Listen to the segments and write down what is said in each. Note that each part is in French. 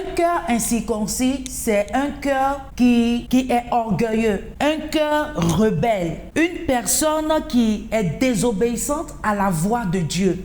Un cœur incirconcis, c'est un cœur qui est orgueilleux, un cœur rebelle, une personne qui est désobéissante à la voix de Dieu.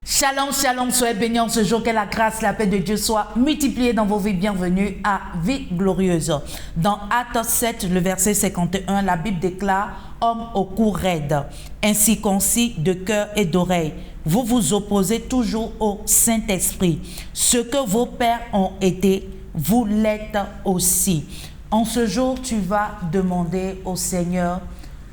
Shalom, shalom, soyez bénis en ce jour, que la grâce, la paix de Dieu soit multipliée dans vos vies. Bienvenue à Vie Glorieuse. Dans Actes 7, le verset 51, la Bible déclare « Homme au cou raide, incirconcis de cœur et d'oreille, vous vous opposez toujours au Saint-Esprit. Ce que vos pères ont été, vous l'êtes aussi. » En ce jour, tu vas demander au Seigneur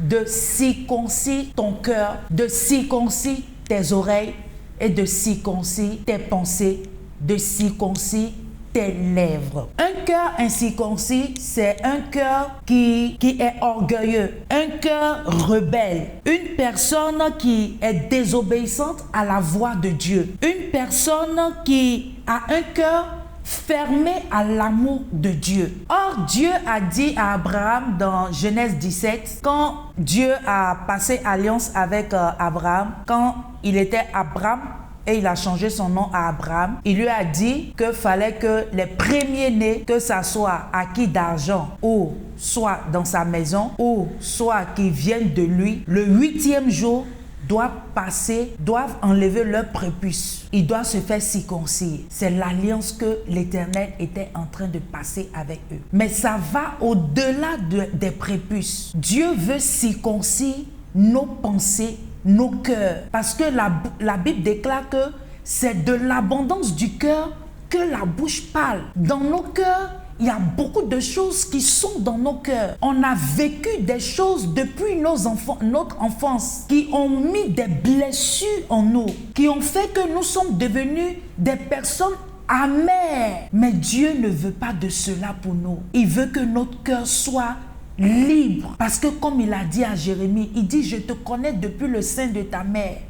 de circoncire ton cœur, de circoncire tes oreilles, et de circoncire tes pensées, de circoncire tes lèvres. Un cœur incirconcis, c'est un cœur qui est orgueilleux, un cœur rebelle, une personne qui est désobéissante à la voix de Dieu, une personne qui a un cœur fermé à l'amour de Dieu. Or, Dieu a dit à Abraham dans Genèse 17, quand Dieu a passé alliance avec Abraham, quand il était Abraham et il a changé son nom à Abraham, il lui a dit qu'il fallait que les premiers-nés, que ça soit acquis d'argent ou soit dans sa maison ou soit qui viennent de lui, le 8e jour, doivent enlever leur prépuce. Ils doivent se faire circoncire. C'est l'alliance que l'Éternel était en train de passer avec eux. Mais ça va au-delà des prépuces. Dieu veut circoncire nos pensées, nos cœurs. Parce que la Bible déclare que c'est de l'abondance du cœur que la bouche parle. Dans nos cœurs, il y a beaucoup de choses qui sont dans nos cœurs. On a vécu des choses depuis notre enfance qui ont mis des blessures en nous, qui ont fait que nous sommes devenus des personnes amères. Mais Dieu ne veut pas de cela pour nous. Il veut que notre cœur soit libre. Parce que comme il a dit à Jérémie, il dit « Je te connais depuis le sein de ta mère. »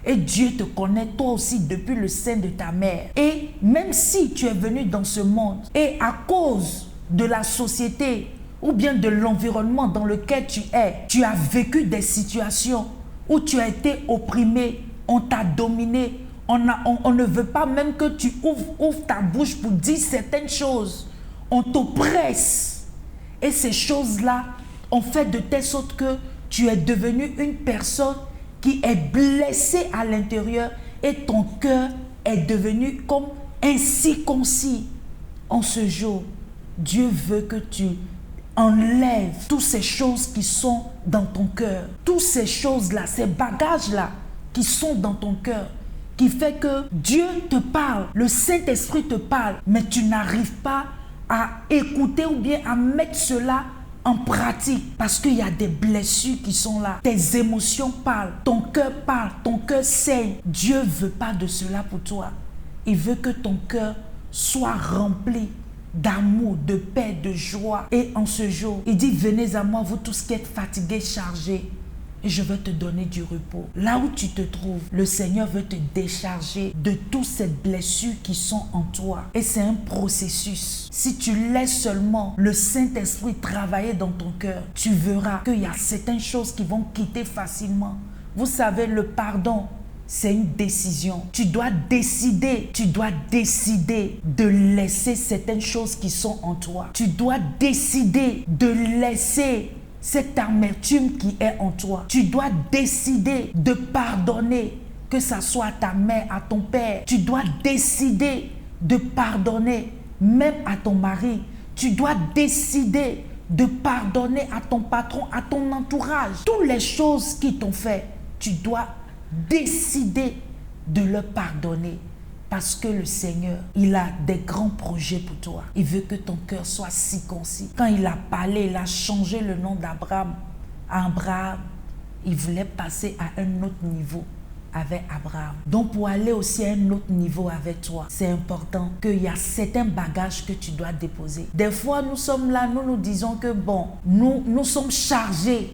Et Dieu te connaît toi aussi depuis le sein de ta mère. Et même si tu es venu dans ce monde et à cause de la société ou bien de l'environnement dans lequel tu es, tu as vécu des situations où tu as été opprimé, on t'a dominé, on ne veut pas même que tu ouvres ta bouche pour dire certaines choses. On t'oppresse. Et ces choses-là ont fait de telle sorte que tu es devenu une personne qui est blessé à l'intérieur et ton cœur est devenu comme incirconcis. En ce jour, Dieu veut que tu enlèves toutes ces choses qui sont dans ton cœur. Toutes ces choses-là, ces bagages-là qui sont dans ton cœur, qui fait que Dieu te parle, le Saint-Esprit te parle, mais tu n'arrives pas à écouter ou bien à mettre cela en pratique, parce qu'il y a des blessures qui sont là. Tes émotions parlent, ton cœur saigne. Dieu ne veut pas de cela pour toi. Il veut que ton cœur soit rempli d'amour, de paix, de joie. Et en ce jour, il dit, venez à moi, vous tous qui êtes fatigués, chargés, et je vais te donner du repos. Là où tu te trouves, le Seigneur veut te décharger de toutes ces blessures qui sont en toi. Et c'est un processus. Si tu laisses seulement le Saint-Esprit travailler dans ton cœur, tu verras qu'il y a certaines choses qui vont quitter facilement. Vous savez, le pardon, c'est une décision. Tu dois décider de laisser certaines choses qui sont en toi. Tu dois décider de laisser cette amertume qui est en toi. Tu dois décider de pardonner, que ça soit à ta mère, à ton père. Tu dois décider de pardonner même à ton mari. Tu dois décider de pardonner à ton patron, à ton entourage. Toutes les choses qui t'ont fait, tu dois décider de leur pardonner. Parce que le Seigneur, il a des grands projets pour toi. Il veut que ton cœur soit circoncis. Quand il a parlé, il a changé le nom d'Abraham à Abraham. Il voulait passer à un autre niveau avec Abraham. Donc pour aller aussi à un autre niveau avec toi, c'est important qu'il y a certains bagages que tu dois déposer. Des fois, nous sommes là, nous disons que bon, nous sommes chargés.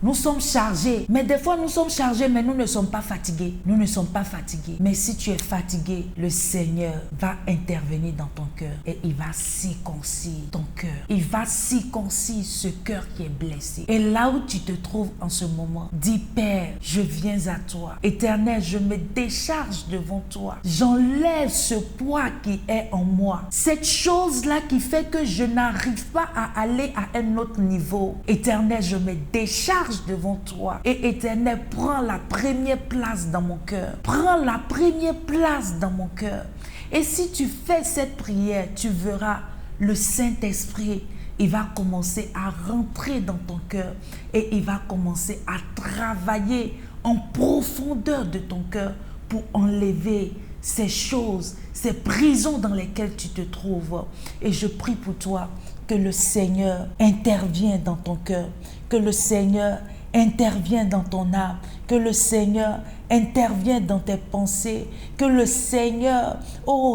Mais des fois, nous sommes chargés, mais nous ne sommes pas fatigués. Mais si tu es fatigué, le Seigneur va intervenir dans ton cœur et il va circoncire ton cœur. Il va circoncire ce cœur qui est blessé. Et là où tu te trouves en ce moment, dis Père, je viens à toi. Éternel, je me décharge devant toi. J'enlève ce poids qui est en moi. Cette chose-là qui fait que je n'arrive pas à aller à un autre niveau. Éternel, je me décharge devant toi. Et Éternel, prends la première place dans mon cœur. Prends la première place dans mon cœur. Et si tu fais cette prière, tu verras le Saint-Esprit. Il va commencer à rentrer dans ton cœur et il va commencer à travailler en profondeur de ton cœur pour enlever ces choses, ces prisons dans lesquelles tu te trouves. Et je prie pour toi que le Seigneur intervienne dans ton cœur, que le Seigneur intervienne dans ton âme, que le Seigneur intervienne dans tes pensées, que le Seigneur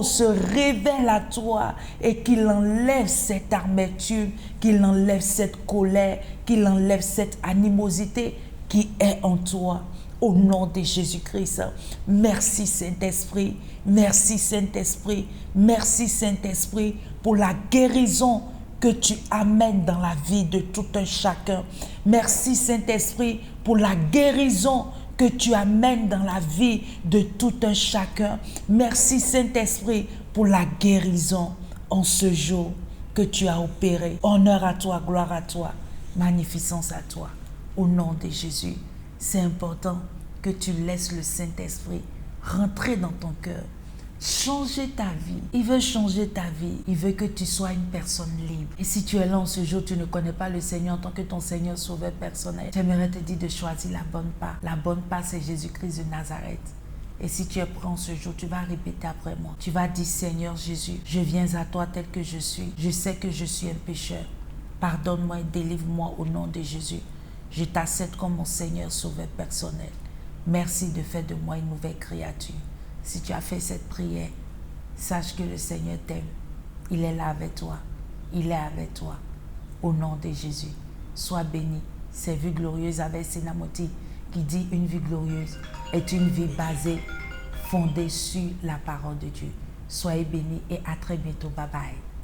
se révèle à toi et qu'il enlève cette amertume, qu'il enlève cette colère, qu'il enlève cette animosité qui est en toi. Au nom de Jésus-Christ. Merci Saint-Esprit, merci Saint-Esprit, merci Saint-Esprit pour la guérison que tu amènes dans la vie de tout un chacun. Merci Saint-Esprit pour la guérison que tu amènes dans la vie de tout un chacun. Merci Saint-Esprit pour la guérison en ce jour que tu as opéré. Honneur à toi, gloire à toi, magnificence à toi. Au nom de Jésus, c'est important que tu laisses le Saint-Esprit rentrer dans ton cœur. Changer ta vie. Il veut changer ta vie. Il veut que tu sois une personne libre. Et si tu es là en ce jour, tu ne connais pas le Seigneur en tant que ton Seigneur sauveur personnel, j'aimerais te dire de choisir la bonne part. La bonne part, c'est Jésus-Christ de Nazareth. Et si tu es prêt en ce jour, tu vas répéter après moi. Tu vas dire, Seigneur Jésus, je viens à toi tel que je suis. Je sais que je suis un pécheur. Pardonne-moi et délivre-moi au nom de Jésus. Je t'accepte comme mon Seigneur sauveur personnel. Merci de faire de moi une nouvelle créature. Si tu as fait cette prière, sache que le Seigneur t'aime. Il est là avec toi. Il est avec toi. Au nom de Jésus, sois béni. C'est Vie glorieuse avec Sinamoti qui dit une vie glorieuse est une vie basée, fondée sur la parole de Dieu. Soyez bénis et à très bientôt. Bye bye.